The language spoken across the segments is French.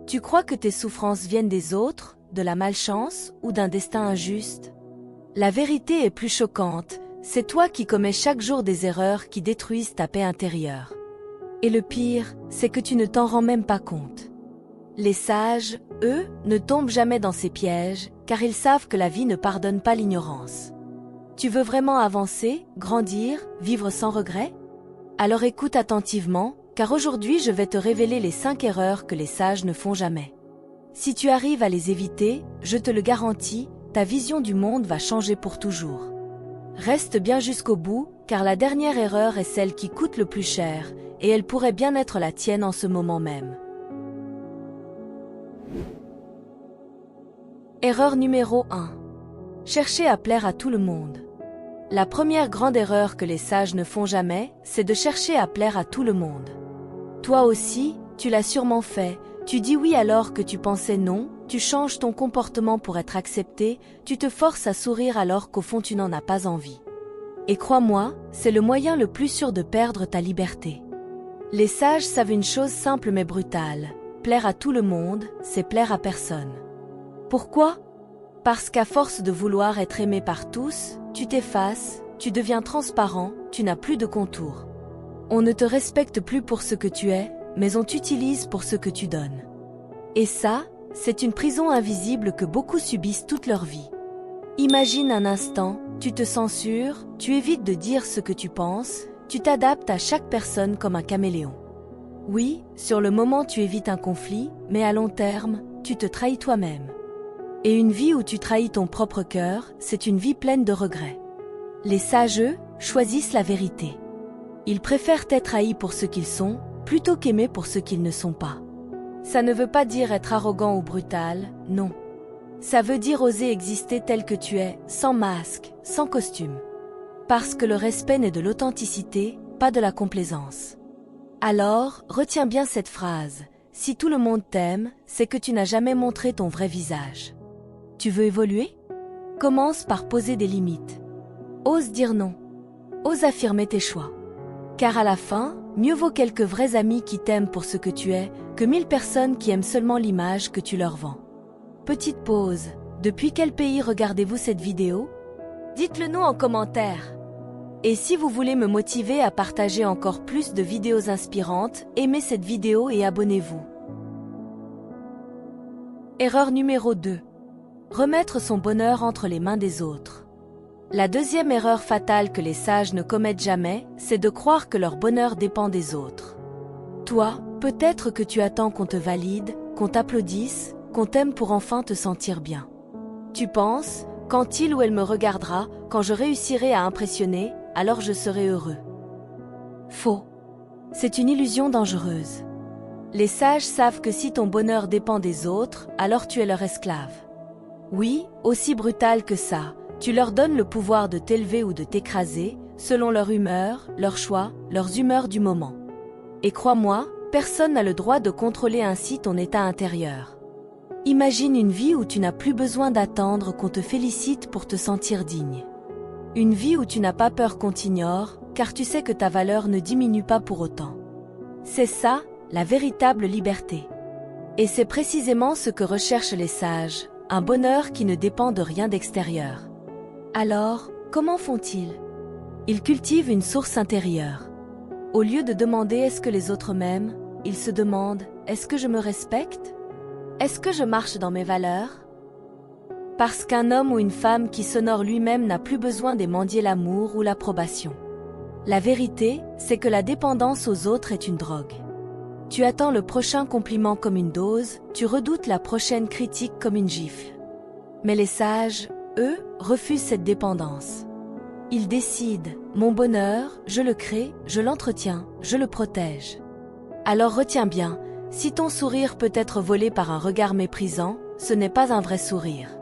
Tu crois que tes souffrances viennent des autres, de la malchance ou d'un destin injuste? La vérité est plus choquante, c'est toi qui commets chaque jour des erreurs qui détruisent ta paix intérieure. Et le pire, c'est que tu ne t'en rends même pas compte. Les sages, eux, ne tombent jamais dans ces pièges, car ils savent que la vie ne pardonne pas l'ignorance. Tu veux vraiment avancer, grandir, vivre sans regret? Alors écoute attentivement, car aujourd'hui je vais te révéler les 5 erreurs que les sages ne font jamais. Si tu arrives à les éviter, je te le garantis, ta vision du monde va changer pour toujours. Reste bien jusqu'au bout, car la dernière erreur est celle qui coûte le plus cher, et elle pourrait bien être la tienne en ce moment même. Erreur numéro 1. Chercher à plaire à tout le monde. La première grande erreur que les sages ne font jamais, c'est de chercher à plaire à tout le monde. Toi aussi, tu l'as sûrement fait, tu dis oui alors que tu pensais non, tu changes ton comportement pour être accepté, tu te forces à sourire alors qu'au fond tu n'en as pas envie. Et crois-moi, c'est le moyen le plus sûr de perdre ta liberté. Les sages savent une chose simple mais brutale, plaire à tout le monde, c'est plaire à personne. Pourquoi? Parce qu'à force de vouloir être aimé par tous, tu t'effaces, tu deviens transparent, tu n'as plus de contours. On ne te respecte plus pour ce que tu es, mais on t'utilise pour ce que tu donnes. Et ça, c'est une prison invisible que beaucoup subissent toute leur vie. Imagine un instant, tu te censures, tu évites de dire ce que tu penses, tu t'adaptes à chaque personne comme un caméléon. Oui, sur le moment tu évites un conflit, mais à long terme, tu te trahis toi-même. Et une vie où tu trahis ton propre cœur, c'est une vie pleine de regrets. Les sages, eux, choisissent la vérité. Ils préfèrent être haïs pour ce qu'ils sont, plutôt qu'aimés pour ce qu'ils ne sont pas. Ça ne veut pas dire être arrogant ou brutal, non. Ça veut dire oser exister tel que tu es, sans masque, sans costume. Parce que le respect naît de l'authenticité, pas de la complaisance. Alors, retiens bien cette phrase, si tout le monde t'aime, c'est que tu n'as jamais montré ton vrai visage. Tu veux évoluer? Commence par poser des limites. Ose dire non. Ose affirmer tes choix. Car à la fin, mieux vaut quelques vrais amis qui t'aiment pour ce que tu es, que 1000 personnes qui aiment seulement l'image que tu leur vends. Petite pause. Depuis quel pays regardez-vous cette vidéo? Dites-le nous en commentaire. Et si vous voulez me motiver à partager encore plus de vidéos inspirantes, aimez cette vidéo et abonnez-vous. Erreur numéro 2. Remettre son bonheur entre les mains des autres. La deuxième erreur fatale que les sages ne commettent jamais, c'est de croire que leur bonheur dépend des autres. Toi, peut-être que tu attends qu'on te valide, qu'on t'applaudisse, qu'on t'aime pour enfin te sentir bien. Tu penses, quand il ou elle me regardera, quand je réussirai à impressionner, alors je serai heureux. Faux. C'est une illusion dangereuse. Les sages savent que si ton bonheur dépend des autres, alors tu es leur esclave. Oui, aussi brutal que ça, tu leur donnes le pouvoir de t'élever ou de t'écraser, selon leur humeur, leurs choix, leurs humeurs du moment. Et crois-moi, personne n'a le droit de contrôler ainsi ton état intérieur. Imagine une vie où tu n'as plus besoin d'attendre qu'on te félicite pour te sentir digne. Une vie où tu n'as pas peur qu'on t'ignore, car tu sais que ta valeur ne diminue pas pour autant. C'est ça, la véritable liberté. Et c'est précisément ce que recherchent les sages, un bonheur qui ne dépend de rien d'extérieur. Alors, comment font-ils? Ils cultivent une source intérieure. Au lieu de demander est-ce que les autres m'aiment, ils se demandent est-ce que je me respecte? Est-ce que je marche dans mes valeurs? Parce qu'un homme ou une femme qui s'honore lui-même n'a plus besoin d'émendier l'amour ou l'approbation. La vérité, c'est que la dépendance aux autres est une drogue. Tu attends le prochain compliment comme une dose, tu redoutes la prochaine critique comme une gifle. Mais les sages, eux, refusent cette dépendance. Ils décident, mon bonheur, je le crée, je l'entretiens, je le protège. Alors retiens bien, si ton sourire peut être volé par un regard méprisant, ce n'est pas un vrai sourire.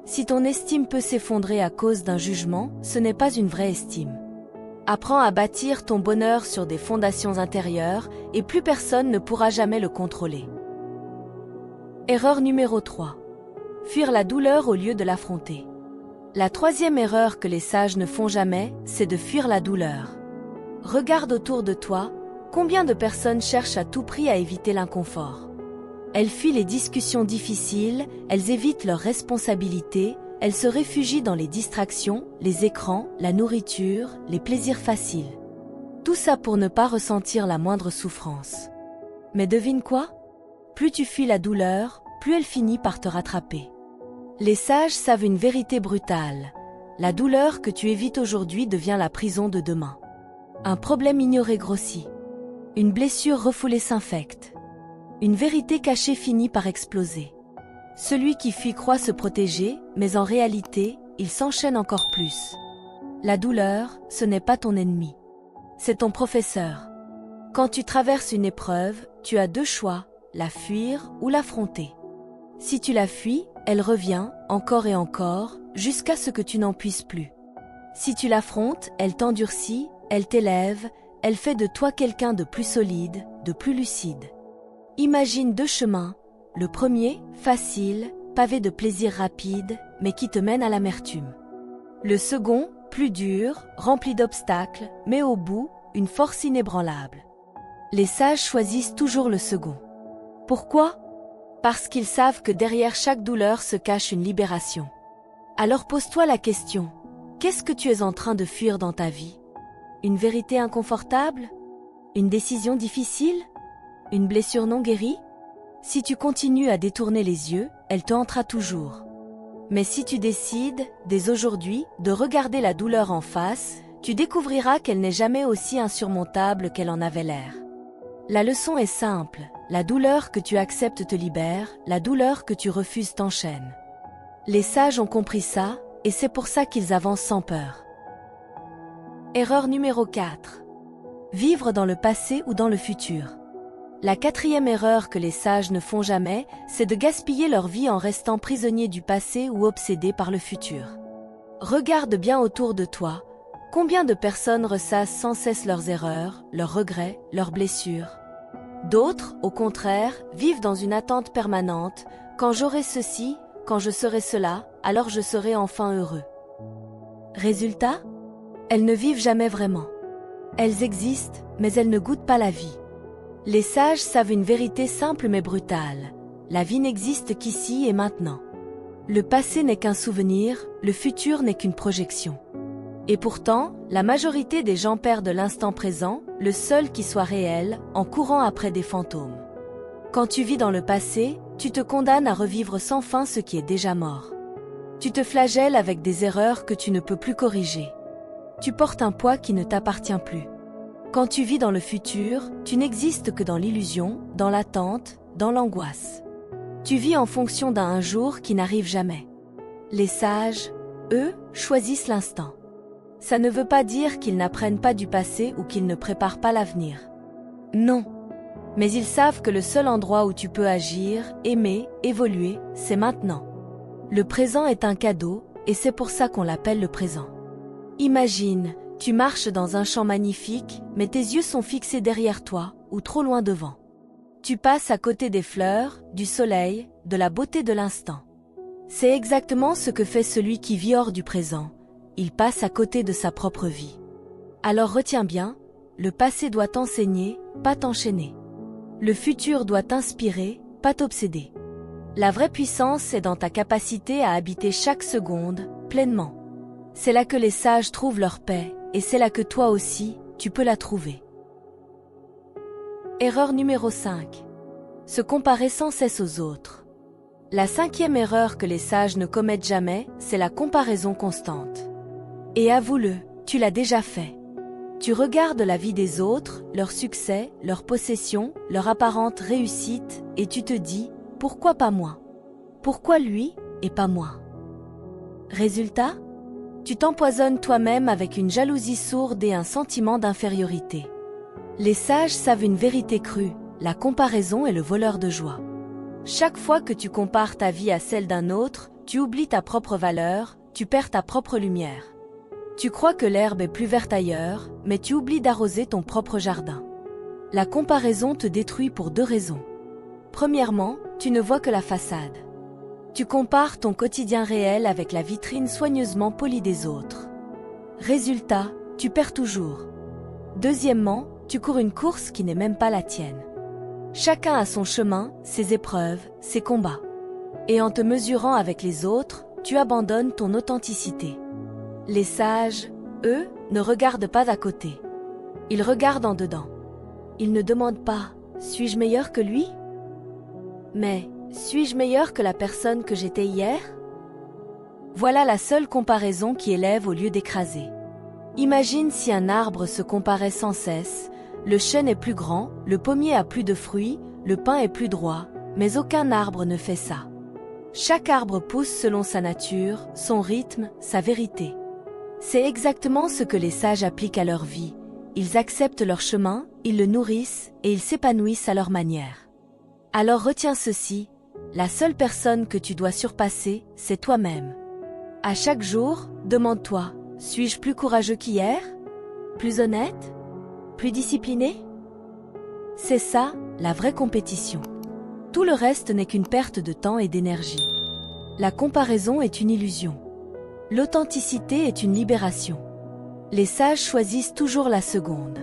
Si ton estime peut s'effondrer à cause d'un jugement, ce n'est pas une vraie estime. Apprends à bâtir ton bonheur sur des fondations intérieures et plus personne ne pourra jamais le contrôler. Erreur numéro 3. Fuir la douleur au lieu de l'affronter. La troisième erreur que les sages ne font jamais, c'est de fuir la douleur. Regarde autour de toi, combien de personnes cherchent à tout prix à éviter l'inconfort. Elles fuient les discussions difficiles, elles évitent leurs responsabilités, elles se réfugient dans les distractions, les écrans, la nourriture, les plaisirs faciles. Tout ça pour ne pas ressentir la moindre souffrance. Mais devine quoi? Plus tu fuis la douleur, plus elle finit par te rattraper. Les sages savent une vérité brutale. La douleur que tu évites aujourd'hui devient la prison de demain. Un problème ignoré grossit. Une blessure refoulée s'infecte. Une vérité cachée finit par exploser. Celui qui fuit croit se protéger, mais en réalité, il s'enchaîne encore plus. La douleur, ce n'est pas ton ennemi. C'est ton professeur. Quand tu traverses une épreuve, tu as deux choix, la fuir ou l'affronter. Si tu la fuis, elle revient, encore et encore, jusqu'à ce que tu n'en puisses plus. Si tu l'affrontes, elle t'endurcit, elle t'élève, elle fait de toi quelqu'un de plus solide, de plus lucide. Imagine deux chemins. Le premier, facile, pavé de plaisirs rapides, mais qui te mène à l'amertume. Le second, plus dur, rempli d'obstacles, mais au bout, une force inébranlable. Les sages choisissent toujours le second. Pourquoi? Parce qu'ils savent que derrière chaque douleur se cache une libération. Alors pose-toi la question, qu'est-ce que tu es en train de fuir dans ta vie? Une vérité inconfortable? Une décision difficile? Une blessure non guérie? Si tu continues à détourner les yeux, elle te hantera toujours. Mais si tu décides, dès aujourd'hui, de regarder la douleur en face, tu découvriras qu'elle n'est jamais aussi insurmontable qu'elle en avait l'air. La leçon est simple, la douleur que tu acceptes te libère, la douleur que tu refuses t'enchaîne. Les sages ont compris ça, et c'est pour ça qu'ils avancent sans peur. Erreur numéro 4. Vivre dans le passé ou dans le futur. La quatrième erreur que les sages ne font jamais, c'est de gaspiller leur vie en restant prisonniers du passé ou obsédés par le futur. Regarde bien autour de toi. Combien de personnes ressassent sans cesse leurs erreurs, leurs regrets, leurs blessures? D'autres, au contraire, vivent dans une attente permanente. Quand j'aurai ceci, quand je serai cela, alors je serai enfin heureux. Résultat? Elles ne vivent jamais vraiment. Elles existent, mais elles ne goûtent pas la vie. Les sages savent une vérité simple mais brutale. La vie n'existe qu'ici et maintenant. Le passé n'est qu'un souvenir, le futur n'est qu'une projection. Et pourtant, la majorité des gens perdent l'instant présent, le seul qui soit réel, en courant après des fantômes. Quand tu vis dans le passé, tu te condamnes à revivre sans fin ce qui est déjà mort. Tu te flagelles avec des erreurs que tu ne peux plus corriger. Tu portes un poids qui ne t'appartient plus. Quand tu vis dans le futur, tu n'existes que dans l'illusion, dans l'attente, dans l'angoisse. Tu vis en fonction d'un un jour qui n'arrive jamais. Les sages, eux, choisissent l'instant. Ça ne veut pas dire qu'ils n'apprennent pas du passé ou qu'ils ne préparent pas l'avenir. Non. Mais ils savent que le seul endroit où tu peux agir, aimer, évoluer, c'est maintenant. Le présent est un cadeau, et c'est pour ça qu'on l'appelle le présent. Imagine, tu marches dans un champ magnifique, mais tes yeux sont fixés derrière toi, ou trop loin devant. Tu passes à côté des fleurs, du soleil, de la beauté de l'instant. C'est exactement ce que fait celui qui vit hors du présent. Il passe à côté de sa propre vie. Alors retiens bien, le passé doit t'enseigner, pas t'enchaîner. Le futur doit t'inspirer, pas t'obséder. La vraie puissance est dans ta capacité à habiter chaque seconde, pleinement. C'est là que les sages trouvent leur paix, et c'est là que toi aussi, tu peux la trouver. Erreur numéro 5. Se comparer sans cesse aux autres. La cinquième erreur que les sages ne commettent jamais, c'est la comparaison constante. Et avoue-le, tu l'as déjà fait. Tu regardes la vie des autres, leurs succès, leurs possessions, leur apparente réussite, et tu te dis, pourquoi pas moi? Pourquoi lui, et pas moi? Résultat? Tu t'empoisonnes toi-même avec une jalousie sourde et un sentiment d'infériorité. Les sages savent une vérité crue, la comparaison est le voleur de joie. Chaque fois que tu compares ta vie à celle d'un autre, tu oublies ta propre valeur, tu perds ta propre lumière. Tu crois que l'herbe est plus verte ailleurs, mais tu oublies d'arroser ton propre jardin. La comparaison te détruit pour deux raisons. Premièrement, tu ne vois que la façade. Tu compares ton quotidien réel avec la vitrine soigneusement polie des autres. Résultat, tu perds toujours. Deuxièmement, tu cours une course qui n'est même pas la tienne. Chacun a son chemin, ses épreuves, ses combats. Et en te mesurant avec les autres, tu abandonnes ton authenticité. Les sages, eux, ne regardent pas à côté. Ils regardent en dedans. Ils ne demandent pas « suis-je meilleur que lui ?» mais « suis-je meilleur que la personne que j'étais hier ?» Voilà la seule comparaison qui élève au lieu d'écraser. Imagine si un arbre se comparait sans cesse. Le chêne est plus grand, le pommier a plus de fruits, le pin est plus droit, mais aucun arbre ne fait ça. Chaque arbre pousse selon sa nature, son rythme, sa vérité. C'est exactement ce que les sages appliquent à leur vie. Ils acceptent leur chemin, ils le nourrissent et ils s'épanouissent à leur manière. Alors retiens ceci, la seule personne que tu dois surpasser, c'est toi-même. À chaque jour, demande-toi, suis-je plus courageux qu'hier? Plus honnête? Plus discipliné? C'est ça, la vraie compétition. Tout le reste n'est qu'une perte de temps et d'énergie. La comparaison est une illusion. L'authenticité est une libération. Les sages choisissent toujours la seconde.